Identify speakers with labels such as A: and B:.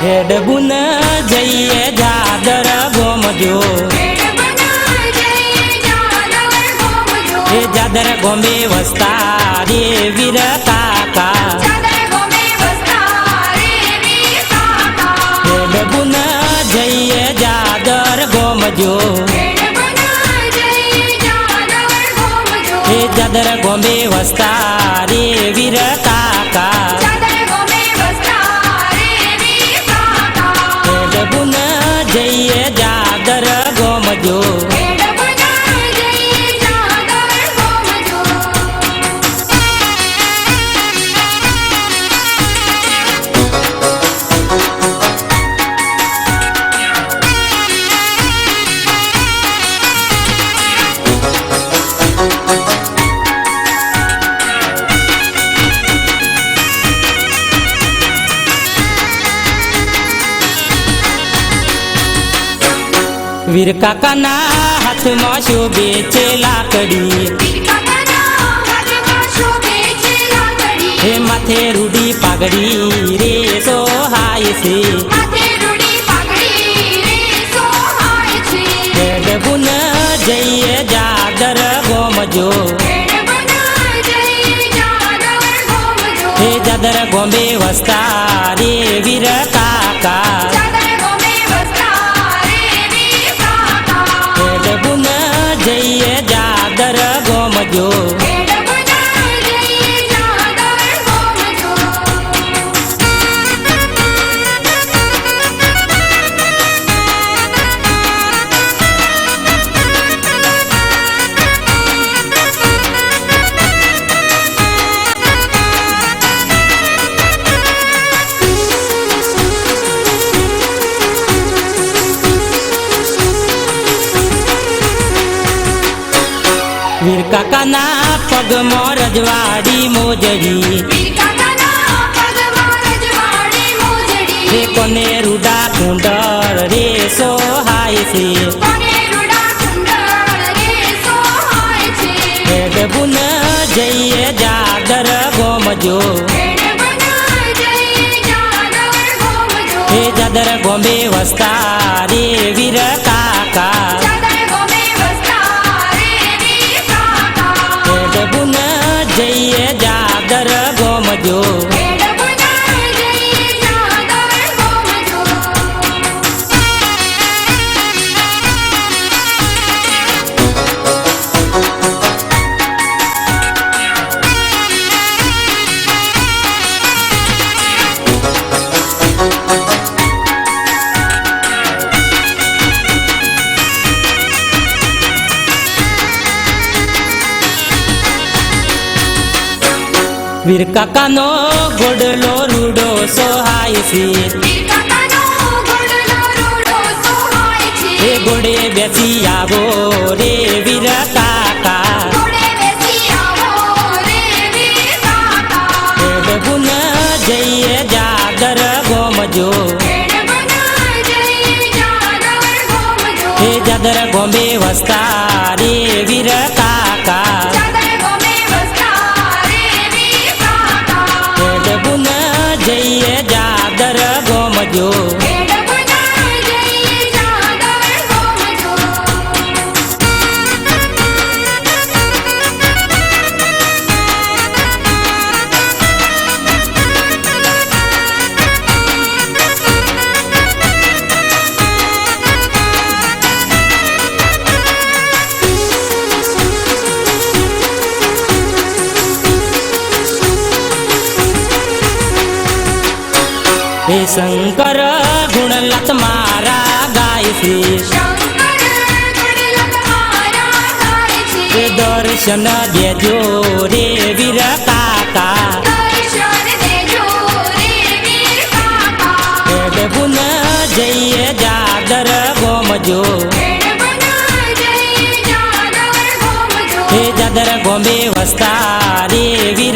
A: हेडबुन जइए जादर गोमजो हे जादर गोमे वस्ता रे वीर काका हेडबुन जइए जादर गोमजो हे जादर गोमे वस्ता रे वीर काका हेडबुन जइए जादर गोमजो वीर काका ना हाथ में शोभे छे लाकड़ी हे माथे रूडी पागड़ी रे सोहाय से हेडबुन जइए जादर गोमजो हे जादर गोमे वस्ता रे वीर काका हेडबुन जइए जादर गोमजो वीर काका ना पग में रजवाड़ी मोजड़ी हे कोने रूडा कुंडर रे सोहाय से हेडबुन जइए जादर गोमजो हे जादर गोमे वस्ता रे वीर काका हेडबुन जइए जादर गोमजो वीर काका नो गोडलो रूडो सोहाय से हे गोडे बेसी आवो रे वीर काका हेडबुन जइए जादर गोमजो हे जादर गोमे वस्ता रे वीर काका हेडबुन जइए जादर गोमजो हे जादर गोमे वस्ता रे वीर काका हेडबुन जइए जादर गोमजो हे जादर गोमे वस्ता रे वीर काका हेडबुन जइए जादर गोमजो हे जादर गोमे वस्ता रे वीर काका हेडबुन जइए जादर गोमजो वीर काका हेडबुन जइए जादर गोमजो हे शंकर गुणलत मारा गाय से हे दर्शन देजो रे वीर काका हेडबुन जइए जादर गोमजो हे जादर गोमे वस्ता रे वीर